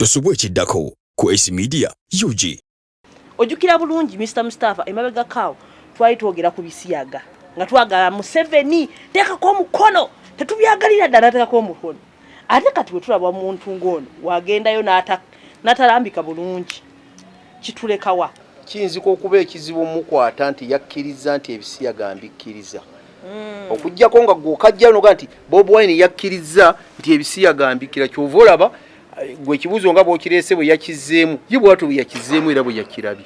Tosubwe ekiddako ku AC Media UG. Ojukira bulungi Mr. Mustafa emabega kawo twali twogera ku bisiyaga nga twagala mu 7 tekako omukono tetubyagalira ddala tekako omukono ate kati bwe tulaba omuntu ngono wagendayo n'atalambika bulungi kitulekawa kiyinzika okuba ekizibu mukwata nti yakkiriza nti ebisiyaga mbikkiriza okujjako nga gwokajja noga nti Bob Wine yakkiriza nti ebisiyaga mbikkira kyova olaba gwe kibuzo nga bw'okireese bwe yakizeemu ye bwatu bwe yakizeemu era bwe yakirabye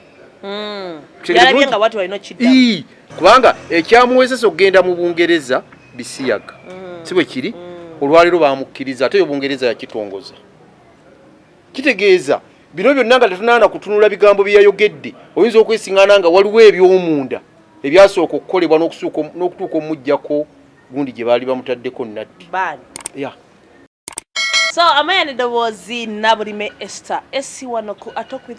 yalabye nga watu walina kiddamu kubanga ekyamuweesesa okugenda mu Bungereza bisiyaga si bwe kiri olwaleero bamukkiriza ate yo Bungereza yakitongoza kitegeeza bino byonna nga tetunaana kutunula bigambo bye yayogedde oyinza okwesiŋŋaana nga waliwo eby'omunda ebyasooka okukolebwa n'okutuuka omujjako gundi gye baali bamutaddeko nnaddi So amayane dowozi nabulime Esther SC wanoku atalk with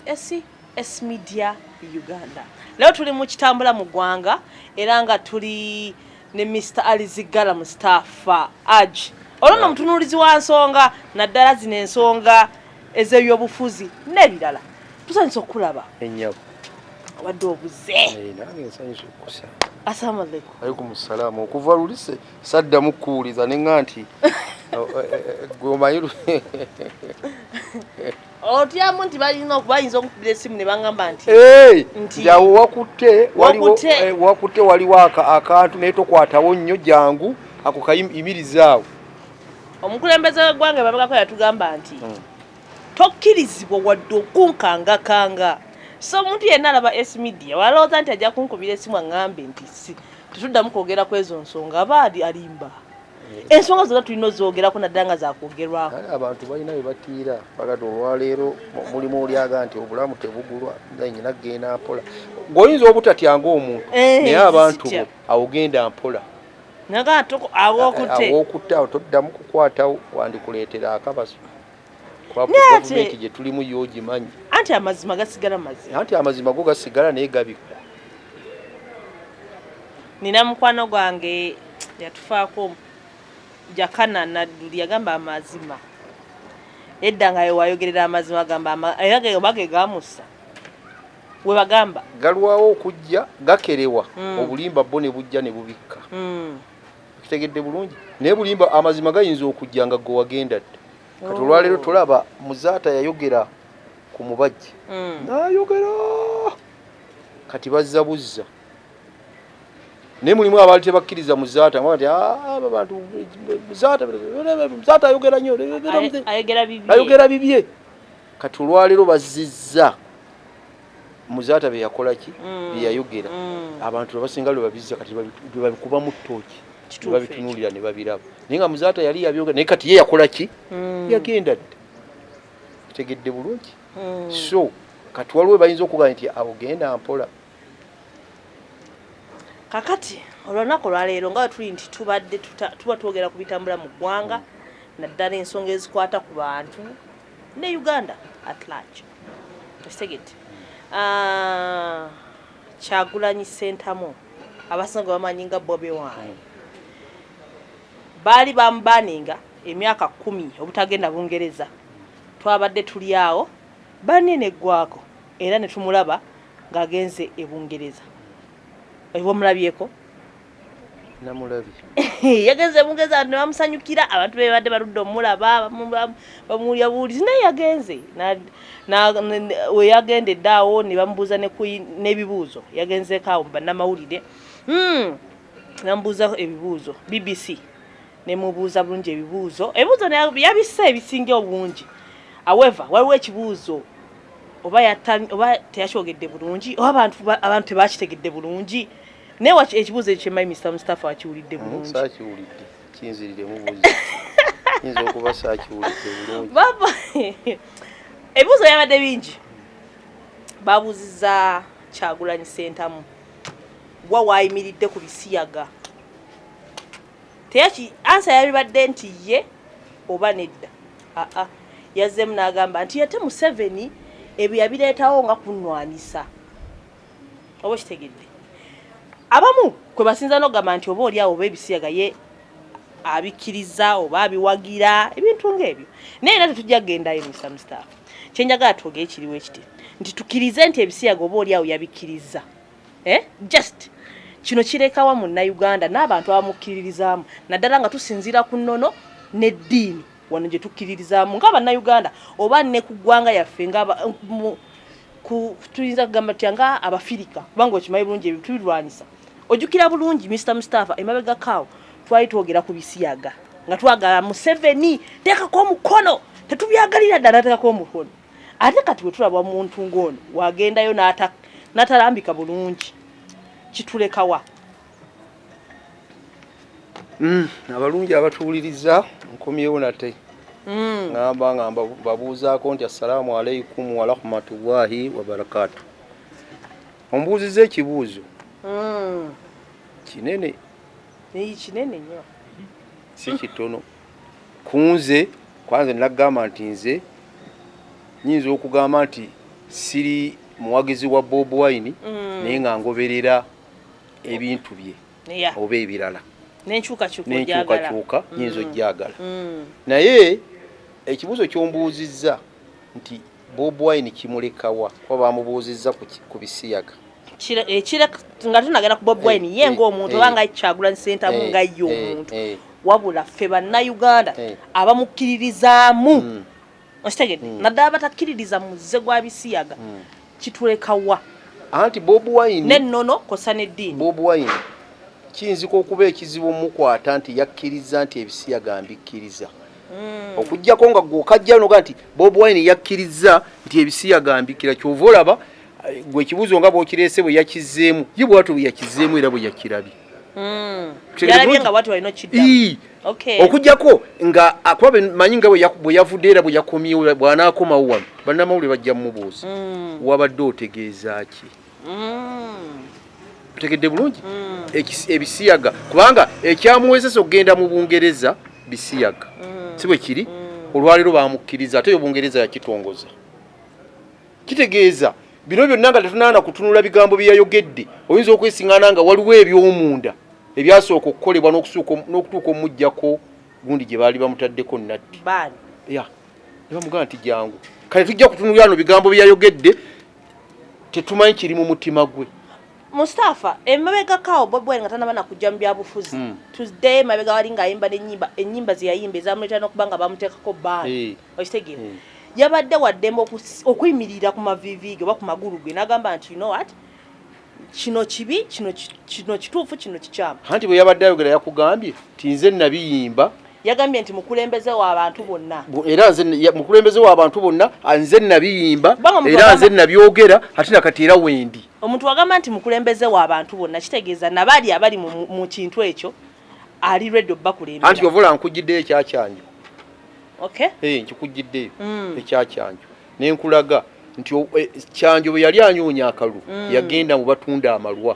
S Media Uganda. Leo tuli mu kitambula mu gwanga era nga tuli ne Mr. Alizigala Mustafa Aj. Olona mutunulizi wa nsonga naddala zino ensonga ez'ebyobufuzi n'ebirala. Tusanyusa okulaba. Ennyabo. Wadde obuze. Nange nsanyusa okukusa. Assalamu alaikum. Alaikum salaam. Okuva lulise saddamu kuwuliza ne nganti gomanyiru otyamu nti bayinza okukubira essimu ne bangamba nti jawo wakutte waliwo akantu naye tokwatawo nnyo jangu ako kayimirizaawo omukulembeze w'eggwanga babagako yatugamba nti tokkirizibwa wadde okunkangakanga so omuntu yenna alaba S Media walowooza nti ajja kunkubira essimu aŋŋambe nti tetuddamu kwogera ku ezo nsonga aba alimba ensonga zonna tulina ozogerako naddala nga zakwogerwako abantu balina bye batiira pakati olwaleero mulimu olyaga nti obulamu tebugulwa nanyina genda mpola ng'oyinza obutatyanga omuntu naye abantu bo awogenda mpola awokutte awo toddamu kukwatawo wandikuleetera akabaso kwa gavumenti gye tulimu y'ogimanyi anti amazima gasigala mazima anti amazima go gasigala naye gabikwa nina mukwano gwange yatufaako jakana nadduli yagamba amazima edda nga yewayogerera amazima agamba era bage gamusa we bagamba galwawo okujja gakerewa obulimba bo ne bujja ne bubikka kitegedde bulungi naye bulimba amazima gayinza okujja nga gwe wagenda dda kati olwaleero tulaba muzaata yayogera ku mubajje n'ayogera kati bazza buzza ne mulimu abaali tebakkiriza muzaata nti abantu muzaata ayogera nnyo ayogera bibye kati olwaleero bazizza muzaata be yakola ki bye yayogera abantu abasinga lwe babizza kati babikuba mu ttooki babitunuulira ne babiraba naye nga muzaata yali yabyogera naye kati ye yakola ki yagenda dda kitegedde bulungi so kati waliwo bayinza okugamba nti awogenda mpola kakati olwanaku lwaleero nga tuli nti tubadde tuba twogera ku bitambula mu ggwanga naddala ensonga ezikwata ku bantu ne Uganda at large kitegedde Kyagulanyi Ssentamu abasinga bamanyi nga Bobi Wine baali bamubaninga emyaka 10 obutagenda Bungereza twabadde tuli awo banene gwako era ne tumulaba ng'agenze e Bungereza ewo mulabyeko namulabi yagenze Bungereza ne bamusanyukira abantu be badde baludde omulaba bamulya buulizi naye yagenze we yagendedde awo ne bamubuuza n'ebibuuzo yagenze kaawo bannamawulire namubuuza ebibuuzo BBC ne mubuuza bulungi ebibuuzo yabisse ebisinga obungi however waliwo ekibuuzo oba teyakyogedde bulungi oba abantu tebakitegedde bulungi naye ekibuuzo ekyo kyemmanyi Mr. Mustafa akiwulidde bulungi saakiwulidde kinzirire mubuuzi kiyinza okuba saakiwulidde bulungi baba ebibuuzo byabadde bingi babuuzizza Kyagulanyi Ssentamu wa waayimiridde ku bisiyaga ansa yabibadde nti ye oba nedda yazzeemu n'agamba nti yate mu 7 ebyo yabireetawo nga kunnwanisa oba kitegedde abamu kwe basinza n'ogamba nti oba oli awo oba ebisiyaga ye abikiriza oba abiwagira ebintu ng'ebyo naye nate tujja kugendayo Mr. Mustafa kyenjagala twogere kiriwo ekiti nti tukirize nti ebisiyaga oba oli awo yabikiriza just kino kirekawa mu Uganda n'abantu abamukkiririzaamu naddala nga tusinziira ku nnono n'eddiini wano gye tukkiririzaamu ng'Abannayuganda oba ne ku ggwanga yaffe tuyinza kugamba tutya nga Abafirika kubanga okimanyi bulungi ebyo tubirwanyisa ojjukira bulungi Mr. Mustafa emabega kaawo twali twogera ku bisiyaga nga twagala Museveni teekako omukono tetubyagalira ddala teekako omukono ate kati bwe tulaba omuntu ng'ono wagendayo n'atalambika bulungi kitulekawa abalungi abatuwuliriza nkomyewo nate ngamba babuuzaako nti assalaamu alaikum warahmatullahi wabarakatu ombuuziza ekibuuzo kinene nnyo si kitono kunze kwanze nagamba nti nze nyinza okugamba nti siri muwagizi wa Bob Wine naye nga ngoberera ebintu bye oba ebirala n'enkyukakyuka nyinza ojjagala naye ekibuuzo kyombuuzizza nti Bob Wine kimulekawa kuba bamubuuzizza ku bisiyaga nga tunagenda ku Bob Wine ye ng'omuntu oba nga Kyagulanyi Ssentamu nga ye omuntu wabula ffe Bannayuganda abamukkiririzaamu okitegedde naddala batakkiririza muzze gwa bisiyaga kitulekawa anti Bob Wine n'ennono kosa n'eddiini Bob Wine kiyinzika okuba ekizibu mukwata nti yakkiriza nti ebisiyaga mbikkiriza okujjako nga gwokajja noga nti Bob Wine yakkiriza nti ebisiyaga mbikkira kyova olaba gwe ekibuuzo nga bw'okireese bwe yakizeemu ye bwatu bwe yakizeemu era bwe yakirabye yalabye nga bwatu balina okiddamu okujjako nga akuba manyi nga bwe yavudde era bwe yakomyewo bw'anaakomawo wano bannamawulire bajja mumubuuza wabadde otegeeza ki otegedde bulungi ebisiyaga kubanga ekyamuwezesa okugenda mu Bungereza bisiyaga si bwe kiri olwaleero bamukkiriza ate Bungereza yakitongoza kitegeeza bino byonna nga tetunaana kutunula bigambo bye yayogedde oyinza okwesiŋŋaana nga waliwo eby'omunda ebyasooka okukolebwa n'okutuuka omujjako gundi gye baali bamutaddeko nnatti ne bamugamba nti jangu kale tujja kutunulira ano bigambo bye yayogedde tetumanyi kiri mu mutima gwe Mustafa emabega kaawo Bob Wine nga tanaba nakujja mu byabufuzi Tuesday mabega wali ng'ayimba ennyimba ze yayimba ezamuleetera n'okuba nga bamuteekako baani okitegeera yabadde waddembe okuyimirira ku mavivi ge oba ku magulu ge n'agamba nti you know what kino kibi kino kituufu kino kikyamu anti bwe yabadde ayogera yakugambye nti nze nabiyimba yagambye nti mukulembeze w'abantu bonna era nze mukulembeze w'abantu bonna nze nabiyimba era nze nabyogera ate nakati era wendi omuntu wagamba nti mukulembeze w'abantu bonna kitegeeza nabali abali mu kintu ekyo ali ready bakulembera anti ovola nkujjiddeyo ekyakyanjo nkikujjiddeyo ekyakyanjo nenkulaga nti kyanjo bwe yali anyoonya akalu yagenda mu batunda amalwa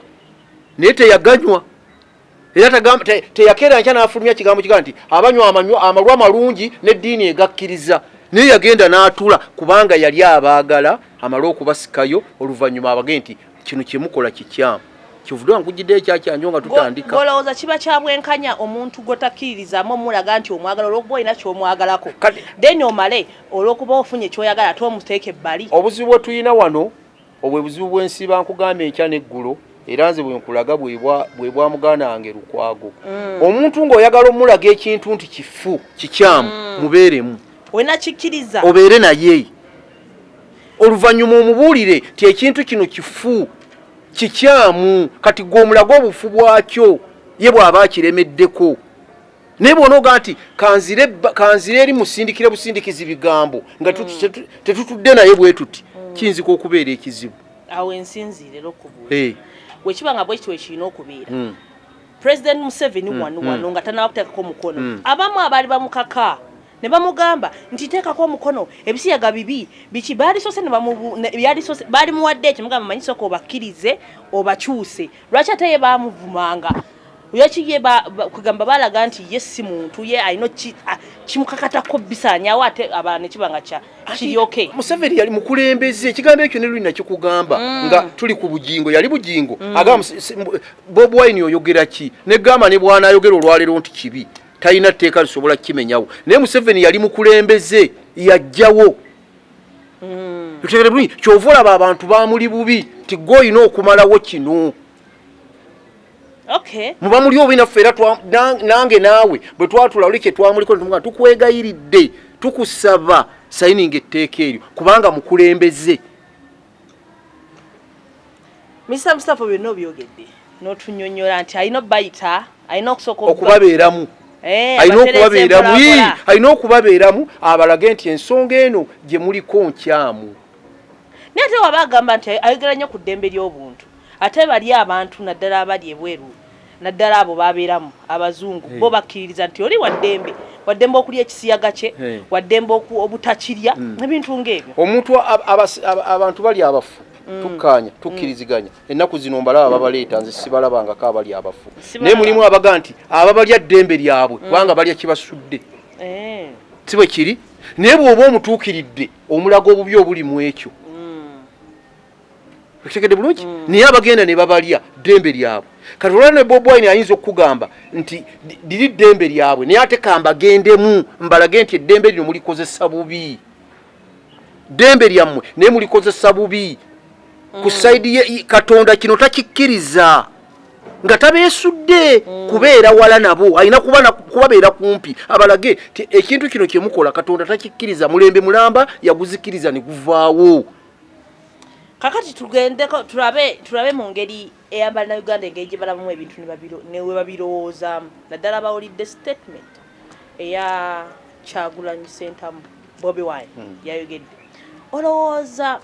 naye teyaganywa era teyakeera nkya n'afulumya kigambo kiga nti abanywa amalwa malungi n'eddiini egakkiriza naye yagenda n'atula kubanga yali abaagala amale okubasikayo oluvannyuma abage nti kino kyemukola kikyamu kivudde nkujjiddeyo ekyakyanjo nga tutandika golowooza kiba kya bwenkanya omuntu gw'otakkiririzaamu omulaga nti omwagala olw'okuba olina ky'omwagalako then omale olw'okuba ofunye ky'oyagala ate omuteeke ebbali obuzibu bwe tulina wano obwe buzibu bw'ensiba nkugambye enkya n'eggulo era nze bwe nkulaga bwe bwa muganda wange Lukwago omuntu ng'oyagala omulaga ekintu nti kifu kikyamu mubeeremu wena kikkiriza obeere naye oluvannyuma omubuulire ti ekintu kino kifu kikyamu kati gw'omulaga obufu bwakyo ye bw'aba akiremeddeko naye bw'onooga nti kanzire eri musindikire busindikizi bigambo nga tetutudde naye bwe tuti kiyinzika okubeera ekizibu awo ensinziire okubuuza bwekiba nga bwekityo ekirina okubeera President Museveni wano nga tanaba kuteekako omukono abamu abaali bamukaka ne bamugamba nti teekako omukono ebisiyaga bibi biki baali muwadde ekyo mugamba manyi sooka obakkirize obakyuse lwaki ate ye baamuvumanga yakiye kugamba balaga nti ye si muntu ye alina kimukakatako bisaanyawo ate abalala ne kiba nga kiri okay Museveni yali mukulembeze ekigambo ekyo ne luli nakikugamba nga tuli ku bujingo yali bujingo agamba Bob Wine oyogera ki negamba ne bwana ayogera olwaleero nti kibi talina tteeka lisobola kimenyawo naye Museveni yali mukulembeze yajjawo tutegere bulungi kyova olaba abantu bamuli bubi ti gwe olina okumalawo kino muba muli obi naffe era nange naawe bwe twatula oli kye twamuliko netumuga tukwegayiridde tukusaba sayininga etteeka eryo kubanga mukulembeze Mr. Mustafa byonna obyogedde n'otunyonnyola nti alina bayita alina okusooka okubabeeramu alina okubabeeramu abalage nti ensonga eno gye muliko nkyamu naye ate waba agamba nti ayogera nnyo ku ddembe ly'obuntu ate bali abantu naddala abali ebweru naddala abo babeeramu abazungu bo bakkiririza nti oli waddembe okulya ekisiyaga kye waddembe obutakirya ebintu ng'ebyo omuntu abantu bali abafu tukkaanya tukkiriziganya ennaku zino mbalaba babaleeta nze sibalabangako abali abafu naye mulimu abaga nti ababalya ddembe lyabwe kubanga balya kibasudde si bwe kiri naye bw'oba omutuukiridde omulaga obubi obuli mu ekyo okitegedde bulungi naye abagenda ne babalya ddembe lyabwe kati olwa ne Bobi Wine ayinza okukugamba nti liri ddembe lyabwe naye ate kambagendemu mbalage nti eddembe lino mulikozesa bubi ddembe lyammwe naye mulikozesa bubi ku sayidi ye Katonda kino takikkiriza nga tabeesudde kubeera wala nabo alina kubabeera kumpi abalage ekintu kino kye mukola Katonda takikkiriza mulembe mulamba yaguzikiriza ne guvaawo kakati tugendeko tulabe mu ngeri eyambala na Uganda engeri gye balabamu ebintu ne we babirowoozaamu naddala bawulidde statement eya Kyagulanyi Ssentamu Bobi Wine yayogedde olowooza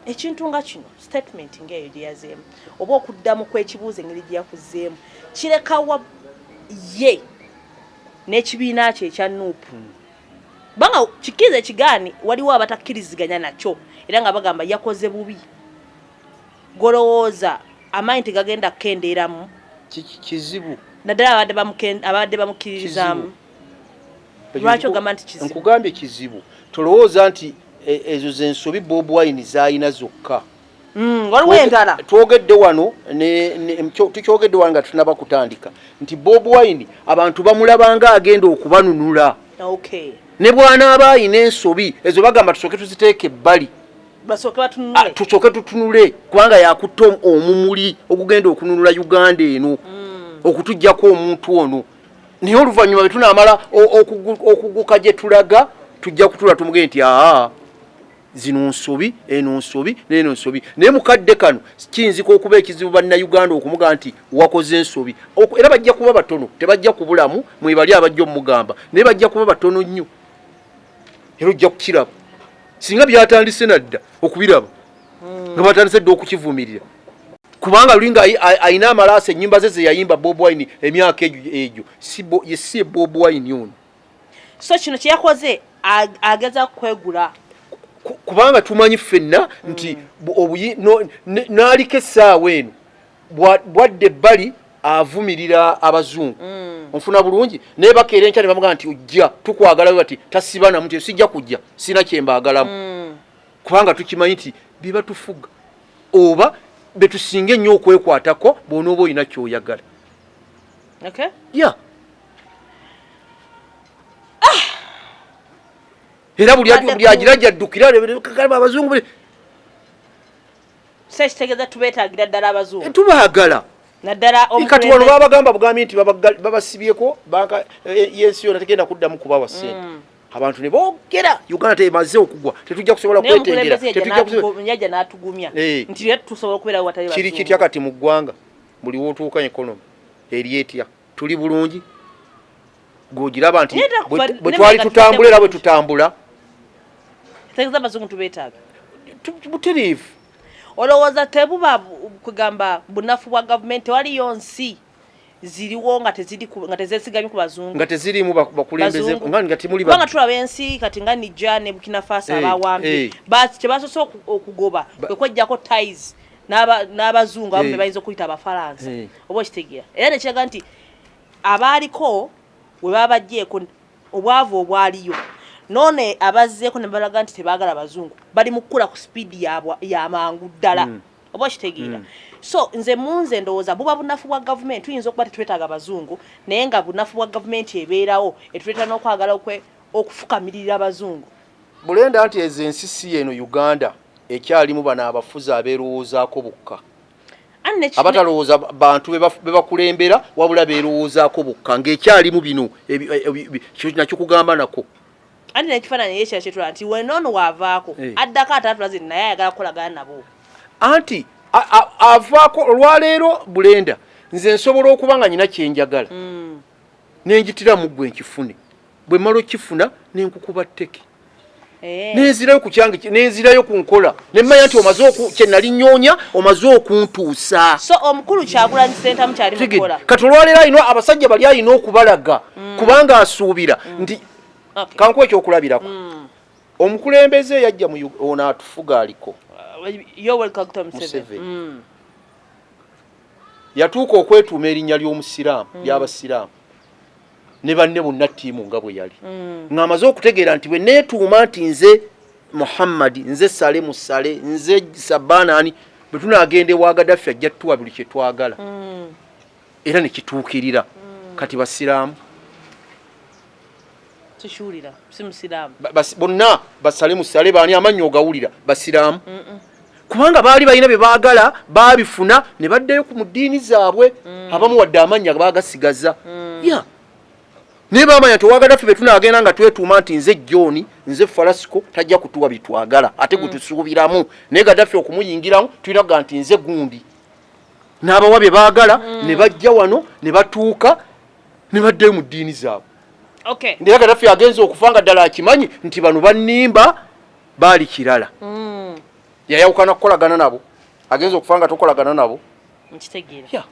ekintu nga kino statement ng'eyo gye yazeemu oba okuddamu kw'ekibuuzo engeri gye yakuzeemu kirekawa ye n'ekibiina kye ekya Nuupu banga kikiriza ekigaani waliwo abatakkiriziganya nakyo era nga bagamba yakoze bubi golowooza amaanyi tegagenda kukendeeramu kizibu naddala abadde bamukkiririzaamu lwaki ogamba nti kizibu nkugambye kizibu tolowooza nti ezo zensobi Bobi Wine zayina zokka waliwo endala twogedde wano tukyogedde wano nga tunaba kutandika nti Bobi Wine abantu bamulabanga agenda okubanunula ne bw'anaaba ayina ensobi ezo bagamba tusooke tuziteeke ebbali tusooke tutunule kubanga yakutta omumuli ogugenda okununula Uganda eno okutuggyako omuntu ono naye oluvannyuma bwe tunaamala okuguka gye tulaga tujja kutula tumugende nti zino nsobi eno nsobi n'eno nsobi naye mukadde kano kiyinzika okuba ekizibu bannayuganda okumuga nti wakoze ensobi era bajja kuba batono tebajja kubulamu mwebali abajja omugamba naye bajja kuba batono nnyo era ojja kukiraba singa byatandise nadda okubiraba nga batandise dda okukivumirira kubanga lulinga ayina amalaasa ennyimba ze zeyayimba Bobi Wine emyaka egyo si Bobi Wine ono so kino kyeyakoze ageza kwegula kubanga tumanyi ffenna nti n'aliko essaawa eno bwadde ebbali avumirira abazungu onfuna bulungi naye bakeera enkya ne bamugamba nti ojja tukwagalayo bati tasiba namu nti sijja kujja sina kyembaagalamu kubanga tukimanyi nti biba tufuga oba betusinga ennyo okwekwatako bw'onooba olina kyoyagala ya era buli agira jaddukira abazungu sekitegeeza tubeetaagira ddala abazungu tubaagala naddala kati wano babagamba bugambye nti babasibyeko banka yensi yona tegenda kuddamu kubawa ssente abantu ne boogera Uganda temaze okugwa tetujja kusobola kwetengera tetujja n'atugumya nti tusobola okubeera watali bazungu kiri kitya kati mu ggwanga buli wootuuka ekonomi eri etya tuli bulungi gw'ogiraba nti bwe twali tutambula era bwe tutambula tegeza abazungu tubeetaaga butereevu olowooza tebuba kugamba bunafu bwa gavumenti waliyo nsi ziriwo nga tezesigamye ku bazungu nga tezirimu bakulembeze nga timuli kubanga tulaba ensi kati nga Niger ne Burkina Faso abawambye kyebasoose okugoba kwe kwejjako ties n'abazungu abamu bayinza okuyita abafalansa oba okitegeera era nekiraga nti abaaliko we baba bajjeeko obwavu obwaliyo none abazzeeko ne balaga nti tebaagala abazungu bali mu kukula ku sipiidi y'amangu ddala oba kitegeera so nze ndowooza buba bunafu bwa government tuyinza okuba tetwetaaga abazungu naye nga bunafu bwa government ebeerawo etuleeta n'okwagala okufukamirira abazungu bulenda nti ezo ensi eno Uganda ekyalimu bano abafuzi abeerowoozaako bokka abatalowooza bantu be bakulembera wabula beerowoozaako bokka ng'ekyalimu bino nakyo kugamba nako andi nekifaananyi yeekira kyetula nti wenoono waavaako addako atatulaze naye ayagala kukolagana nabo anti avaako olwaleero bulenda nze nsobola okuba nga nyina kyenjagala nenjitira mu ggwe nkifune bwe mmala okifuna nenkukuba tteke nenzirayo ku kyange nenzirayo ku nkola nemmanya nti omaze kye nali nnyonya omaze okuntuusa so omukulu Kyagulanyi Ssentamu kyali mukola kati olwaleero alina abasajja bali alina okubalaga kubanga asuubira nti kankuwa ekyokulabirako omukulembeze yajja mu ono atufuga aliko yatuuka okwetuuma erinnya ly'omusiraamu ly'abasiraamu ne banne bonna ttiimu nga bwe yali ng'amaze okutegeera nti bwe neetuuma nti nze Muhammad nze Sale Musale nze Sabanaani bwe tunaagenda ewa Gaddafi ajja tuwa buli kye twagala era ne kituukirira kati basiraamu tushuulira si musiraamu bonna basale musale baani amannya ogawulira basiraamu kubanga baali balina bye baagala baabifuna ne baddayo ku ddiini zaabwe abamu wadde amannya baagasigaza naye baamanya nti owa Gaddafi be tunaagenda nga twetuuma nti nze John nze Falasco tajja kutuwa bitwagala ate gwe tusuubiramu naye Gaddafi okumuyingiramu tulina kugaa nti nze gundi n'abawa bye baagala ne bajja wano ne batuuka ne baddayo mu ddiini zaabwe ndera Gaddafi agenza okufa nga ddala akimanyi nti bano bannimba baali kirala yayawukana kukolagana nabo agenza okufa nga tokolagana nabo nkitegeera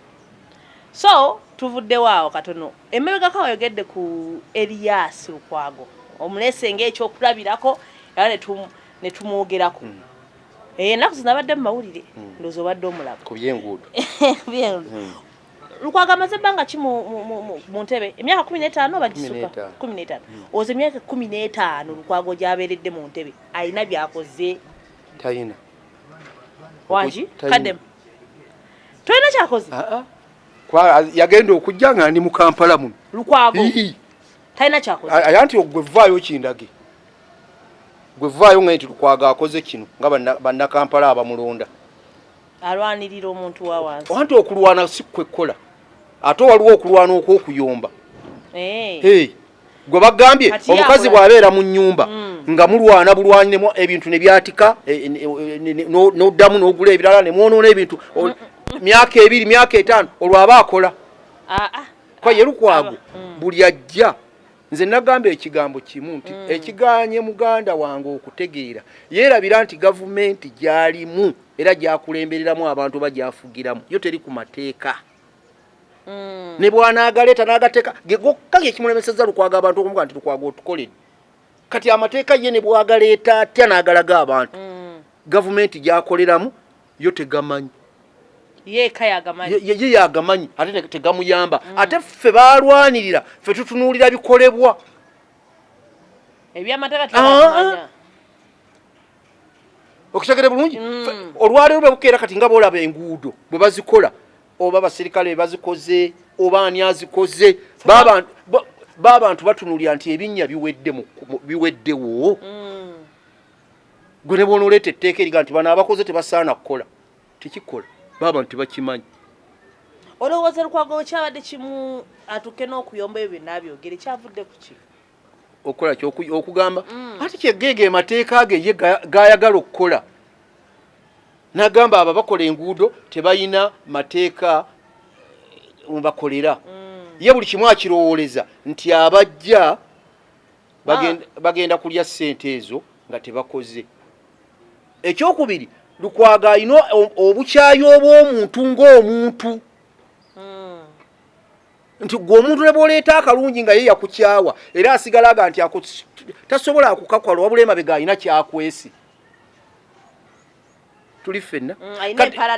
so tuvuddewo awo katono emabegako ayogedde ku Elias Lukwago omulese ng'ekyokulabirako era ne tumwogerako ennaku zino abadde mu mawulire ndowooza obadde omulaba ku by'enguudo Lukwago amaze ebbanga ki mu ntebe emyaka 15 oba gisuka 15 oze emyaka 15 Lukwago gy'abeeredde mu ntebe alina byakoze tayina wangi kadem toyina kyakoze yagenda okujja nga ndi mu Kampala muno Lukwago talina kyakoze ayanti gwe vaayo kindage gwe vaayo nga nti Lukwago akoze kino nga bannakampala abamulonda alwanirira omuntu wa wansi anti okulwana si kwekkola ate waliwo okulwana okw'okuyomba gwe bagambye omukazi bw'abeera mu nnyumba nga mulwana bulwanyiremu ebintu ne byatika n'oddamu n'ogula ebirala ne mwonoona ebintu myaka 2 myaka 5 olwo aba akola kwaye Lukwago buli ajja nze nagamba ekigambo kimu nti ekiganye muganda wange okutegeera yeerabira nti gavumenti gyalimu era gyakulembereramu abantu bagyafugiramu yo teri ku mateeka ne bw'anaagaleeta n'agateeka gokka gekimulemesezza Lukwago abantu okumuga nti Lukwago otukoledde kati amateeka ye ne bw'agaleeta atya n'agalaga abantu gavumenti gyakoleramu yo tegamanyi ye yagamanyi ate tegamuyamba ate ffe baalwanirira ffe tutunuulira bikolebwa ebyamateeka okitegere bulungi olwaleero bwe bukeera kati nga boolaba enguudo bwe bazikola oba abaserikale bazikoze oba ani azikoze b'abantu batunuulira nti ebinnya biweddewo gwe ne bw'onooleeta etteeka eriga nti bano abakoze tebasaana kukola tekikola b'abantu tebakimanyi olowooza Lukwago kyabadde kimu atuuke n'okuyomba ebyo n'abyogere kyavudde ku ki okukola okugamba ate kyegeege emateeka ge ye gayagala okukola n'agamba abo bakola enguudo tebalina mateeka bakolera ye buli kimu akirowooleza nti abajja bagenda kulya ssente ezo nga tebakoze ekyokubiri Lukwago alina obukyayi obw'omuntu ng'omuntu nti gwe omuntu ne bw'oleeta akalungi nga ye yakukyawa era asigala aga nti tasobola akukakwala wabula emabega alina kyakwesi tuli ffenna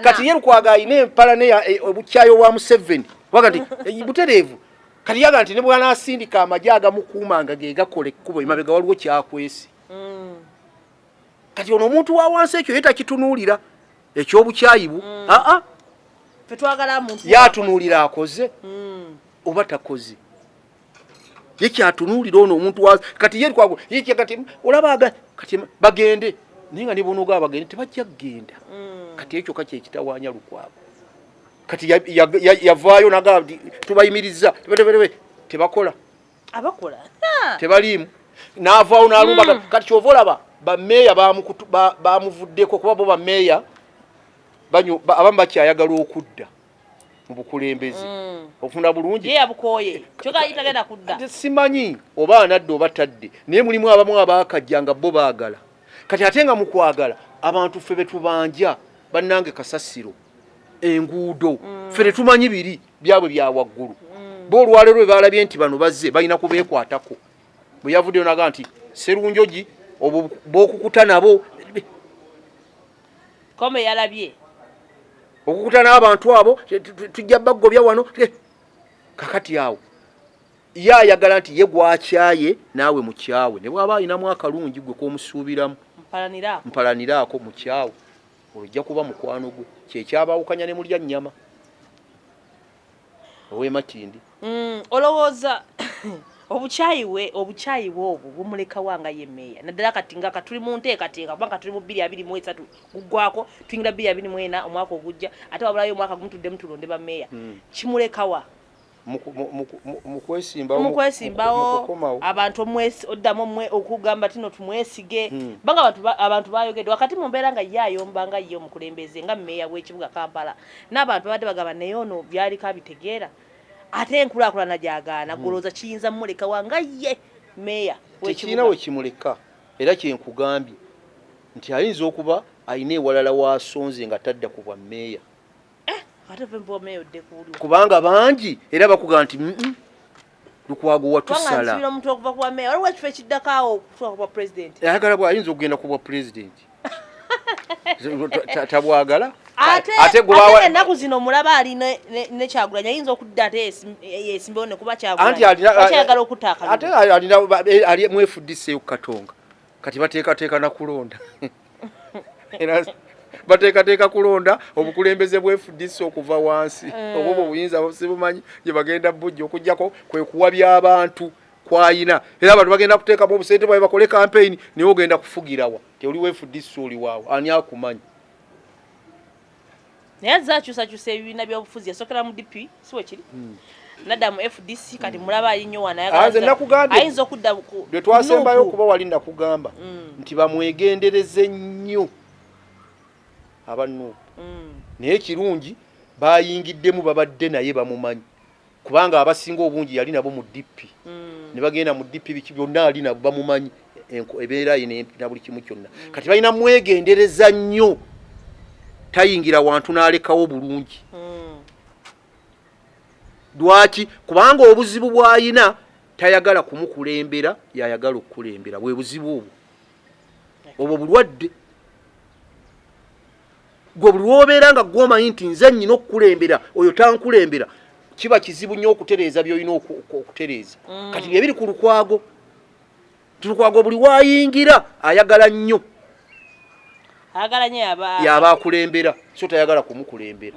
kati ye Lukwago alina empala obukyayi obwa Museveni waga nti butereevu kati yaga nti ne bw'anaasindika amagye agamukuuma nga ge gakola ekkubo emabega waliwo kyakwesi kati ono omuntu wa wansi ekyo ye takitunuulira ekyobukyayibu twagala muntu yatunuulira akoze oba takoze ye kyatunuulira ono omuntu kati ye Lukwago ye kati olaba kati bagende naye nga ne bonoga bagende tebajja kugenda kati ekyo kaki ekitawaanya Lukwago kati yavaayo naga tubayimiriza tebakola abakola tebaliimu n'avaawo n'alumba kati kyova olaba bameeya bamuvuddeko kuba bo bameeya abamu bakyayagala okudda mu bukulembeze ofuna bulungi ye yabukoye kyoka itagenda kudda simanyi oba anadde oba tadde naye mulimu abamu abaakajja nga bo baagala kati ate nga mu kwagala abantu ffe betubanja bannange kasasiro enguudo ffe tetumanyi biri byabwe bya waggulu bo olwaleero bwe baalabye nti bano bazze balina kubeekwatako bwe yavuddeyo naga nti serunjogi obwo b'okukuta nabo kome yalabye okukuta n'abantu abo tujja baggobya wano kakati awo ye ayagala nti ye gwakyaye naawe mukyawe ne bw'aba alinamu akalungi gwe k'omusuubiramu mpalaniraako mukyawe olujja kuba mukwano gwe kyekyabaawukanya ne mulya nnyama ow'ematindi olowooza obukyayiwe obwo bumuleka wanga ye meeya naddala kati nga katuli mu nteekateeka kubanga tuli mu 2023 guggwako tuyingira 2024 omwaka ogujja ate wabulayo omwaka gumutuddemu tulonde ba meeya kimulekawa mu kwesimbawo abantu oddamu okugamba tino tumwesige banga abantu bayogedde wakati mu mbeera nga ye ayomba nga ye omukulembeze nga meeya w'ekibuga Kampala n'abantu babadde bagamba naye ono byaliko abitegeera ate enkulaakulana gyagaana golooza kiyinza mmuleka wanga ye meeya tekirina we kimuleka era kyenkugambye nti ayinza okuba ayina ewalala waasonze nga tadda ku bwa meeya kubanga bangi era bakugamba nti Lukwago watusala ayagala ayinza okugenda ku bwa pulezidenti tabwagala ate ennaku zino mulaba ali ne Kyagulanyi ayinza okudda ate yesimbewo ne kuba Kyagulanyi okutta ate ali mwefuddiseeyo ku Katonga kati bateekateeka na kulonda bateekateeka kulonda obukulembeze bwefuddise okuva wansi obwo buyinza sibumanyi gye bagenda bujja okujjako kwe kuwabya abantu kwayina era abantu bagenda kuteekamu obusente bwabe bakole campaign niwe ogenda kufugirawa teoli wefuddise oli waawo ani akumanyi naye azaakyusakyusa ebibiina by'obufuzi yasokera mu DP siwe kiri nadda mu FDC kati mulaba alinyo ayinza okudda bwe twasembayo okuba wali nakugamba nti bamwegendereze nnyo abannu naye kirungi bayingiddemu babadde naye bamumanyi kubanga abasinga obungi yali nabo mu DP ne bagenda mu DP biki byonna ali nabo bamumanyi ebeera ye na buli kimu kyonna kati balina mwegendereza nnyo tayingira wantu n'alekawo bulungi lwaki kubanga obuzibu bw'ayina tayagala kumukulembera yayagala okukulembera bwe buzibu obwo bulwadde gwe buli lwobeera nga gwomanyi nti nze nnyina okukulembera oyo tankulembera kiba kizibu nnyo okutereeza by'olina okutereeza kati byebiri ku Lukwago Lukwago buli wayingira ayagala nnyo yaba akulembera so tayagala kumukulembera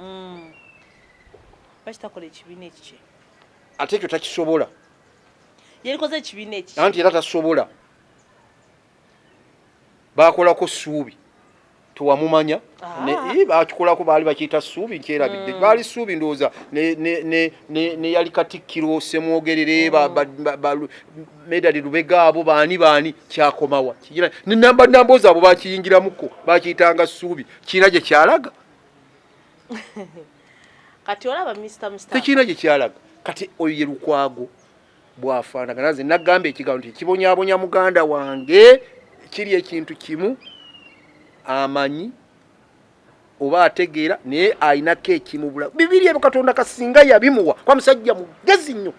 ate ekyo takisobola anti era tasobola bakolako ssuubi tuwamumanya bakikolako baali bakiyita ssuubi nkyerabidde baali ssuubi ndowooza ne yali Katikkiro Semwogerere Medali Lubega abo baani kyakomawa namboozi abo bakiyingiramuko bakiyitanga ssuubi kiina gye kyalaga kati olaba tekiina gye kyalaga kati oyo ye Lukwago bwafaanagana nze nagamba ekigambo nti kibonyaabonya muganda wange kiri ekintu kimu amanyi oba ategeera naye ayinako ekimubula bibiri ebyo Katonda kasinga yabimuwa kwa musajja mugezi nnyo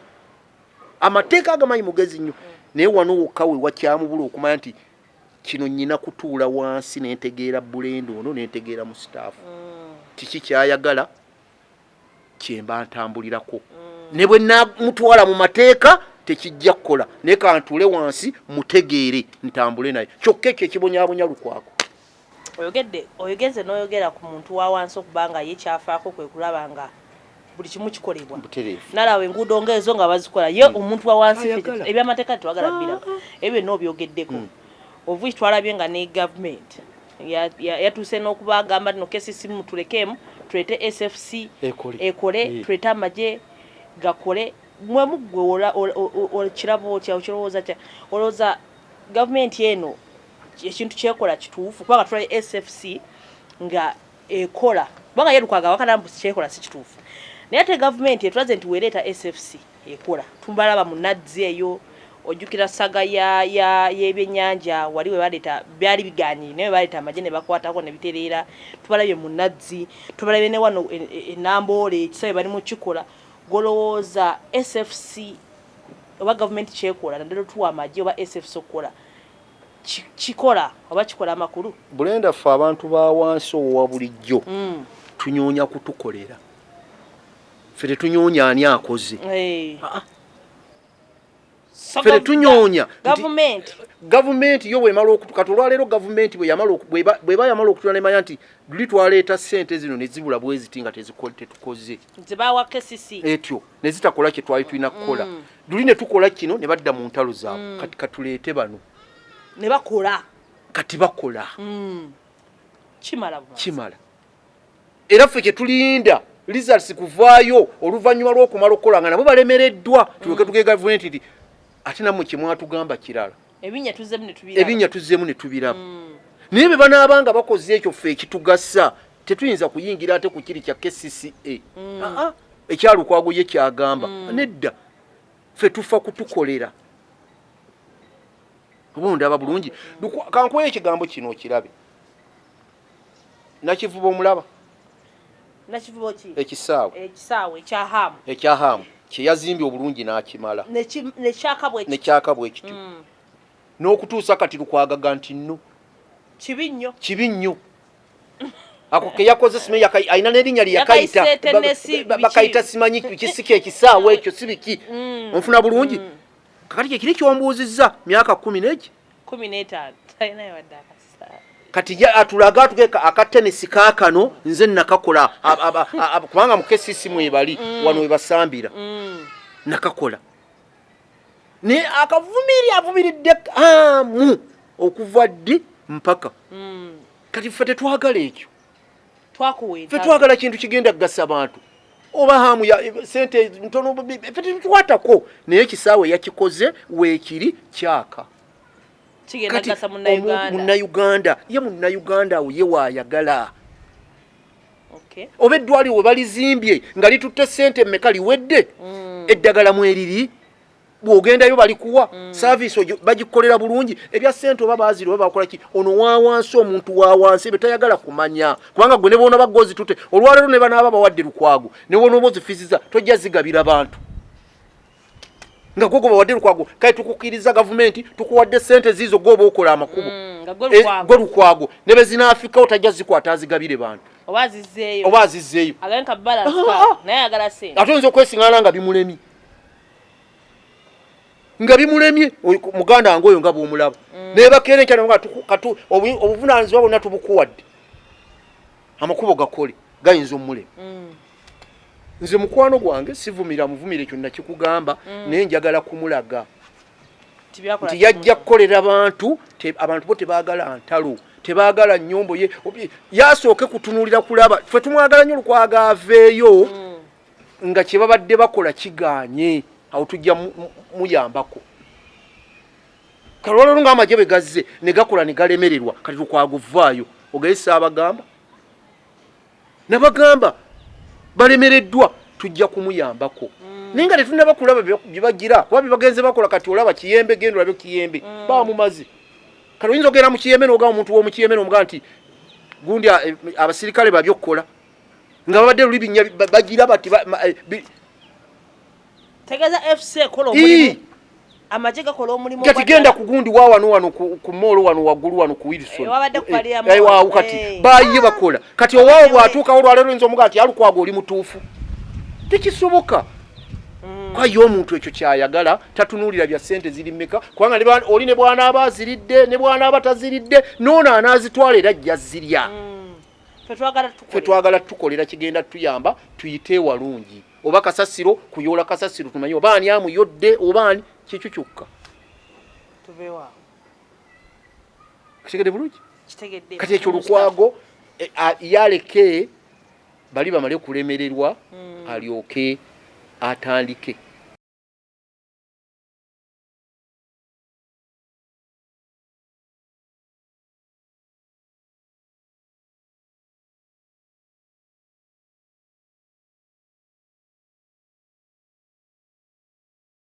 amateeka agamanyi mugezi nnyo naye wano wokka we wakyamubula okumanya nti kino nnyina kutuula wansi nentegeera bulendo ono nentegeera mu sitaafu kiki kyayagala kyemba ntambulirako ne bwe namutwala mu mateeka tekijja kukola naye kantuule wansi mutegeere ntambule naye kyokka ekyo ekibonyaabonya Lukwago oyogeze n'oyogera ku muntu wa wansi okubanga ye kyafaako kwe kulaba nga buli kimu kikolebwa nalawe enguudo ng'ezo nga bazikola ye omuntu wa wansi ebyamateeka tetwagala bbira ebyo n'obyogeddeko ovu twalabye nga ne gavumenti yatuuse n'okubagamba no kcca mutulekemu tulete SFC ekole tulete amagye gakole mwemu gwe kirabo kirowooza kya olowooza gavumenti eno ekintu kyekola kituufu kubanga tulali SFC nga ekola kubanga ye Lukwago wakanambu kyekola si kituufu naye ate gavumenti etulaze nti weereeta SFC ekola tumbalaba mu Nadzi eyo ojjukira saga y'ebyennyanja wali we baleeta byali bigaanyi naye baleeta amagye ne bakwatako ne bitereera tubalabye mu Nadzi tubalabye ne wano enamboole ekisabe bali mu kikola golowooza SFC oba gavumenti kyekola naddala tuwa amagye oba SFC okukola kikola oba kikola amakulu Bulenda ffe abantu ba wansi owa bulijjo tunyoonya kutukolera ffe tetunyoonya ani akoze fere tunyonya gavumenti yo wemala okutukata olwaleero gavumenti bweba yamala okutula nemanya nti luli twaleeta ssente zino ne zibula bweziti nga tetukoze zibawa kcca etyo ne zitakola kye twali tulina kukola luli ne tukola kino ne badda mu ntalo zaabwe kati katuleete bano ne bakola kati bakola kimala era ffe kye tulinda results kuvaayo oluvannyuma lw'okumala okukola nga nabo balemereddwa tuleke tuge gavumenti nti ate namwe kye mwatugamba kirala ebinnya tuzzemu ne tubiraba naye bwe banaabanga bakoze ekyo ffe ekitugasa tetuyinza kuyingira ate ku kiri kya kcca ekya Lukwago ye kyagamba nedda ffe tufa kutukolera obundaba bulungi kankuwa ekigambo kino okirabe nakivuba omulaba ekisaawe ekyahamu kyeyazimbye obulungi n'akimala nekyaka bwe kityo n'okutuusa kati Lukwagaga nti nno kibi nnyo ako ke yakoze simanyi ayina n'erinnya lye yakayita bakayita simanyi kisiki ekisaawe ekyo si biki onfuna bulungi kakati kye kiri kyombuuzizza myaka 15 kati atulaga atugeka akatenesi kaakano nze nakakola kubanga mu kcca mwebali wano webasambira nakakola ne avumiridde amu okuva ddi mpaka kati ffe tetwagala ekyo ffe twagala kintu kigenda kugasa abantu oba hamu ya sente ntono ffe tetwatako naye ekisaawe yakikoze weekiri kyaka kati munnayuganda ye munnayuganda awo ye waayagala oba eddwaliro we balizimbye nga litutte ssente mmeka liwedde eddagala mweriri bw'ogendayo balikuwa saaviisi bagikolera bulungi ebya ssente oba baaziri oba bakola ki ono wa wansi omuntu wa wansi be tayagala kumanya kubanga gwe ne boona baggoozi tutte olwaleero ne banaaba bawadde Lukwago ne boona ozifiziza tojja zigabira bantu nga gogo bawadde Lukwago kale tukukiriza gavumenti tukuwadde ssente ziizo goba okola amakubo gwe Lukwago ne bezinaafika otajja zikwata azigabire bantu oba azizzeeyo ate oyinza okwesiŋŋaana nga bimulemye muganda wange oyo nga bw'omulaba naye bakeera enkya nga obuvunaanyizibwa bwonna tubukuwadde amakubo gakole gayinza omulema nze mukwano gwange sivumira muvumire ekyo nakikugamba naye njagala kumulaga nti yajja kukolera abantu bo tebaagala ntalo tebaagala nnyombo ye yasooke kutunuulira kulaba ffe tumwagala nnyo Lukwago aveeyo nga kye babadde bakola kigaanye awo tujja muyambako kalwalero ng'amagye bwe gazze ne gakola ne galemererwa kati Lukwago vaayo ogayisa abagamba nabagamba balemereddwa tujja kumuyambako naye nga tetulina bakulaba bye bagira kuba bye bagenze bakola kati olaba Kiyembe genda olabye Kiyembe bamumaze kati oyinza ogenda mu Kiyembe n'ogamba omuntu w'omu Kiyembe n'omugaa nti gundi abasirikale babyokukola nga babadde luli binnya bagira bati tegeza FC kola omulimu amagye gakola omulimu kati genda ku gundi wa wano ku moolo wano waggulu wano ku Wilson wabadde kupalia waawo kati bayiye bakola kati owaawo bw'atuukawo olwaleero oyinza omugaa nti Lukwago oli mutuufu tekisoboka kwa yo omuntu ekyo kyayagala tatunulira bya sente ziri mmeka kubanga oli ne bwana abaziridde ne bwana abataziridde noona anazitwala era ajja zirya fe twagala tukolera kigenda tuyamba tuyite walungi oba kasasiro kuyola kasasiro tumanyi oba ani amuyodde oba ani kikyo kyokka tubewa kitegedde bulungi kati ekyo Lukwago yaleke bali bamale kulemererwa alyoke atandike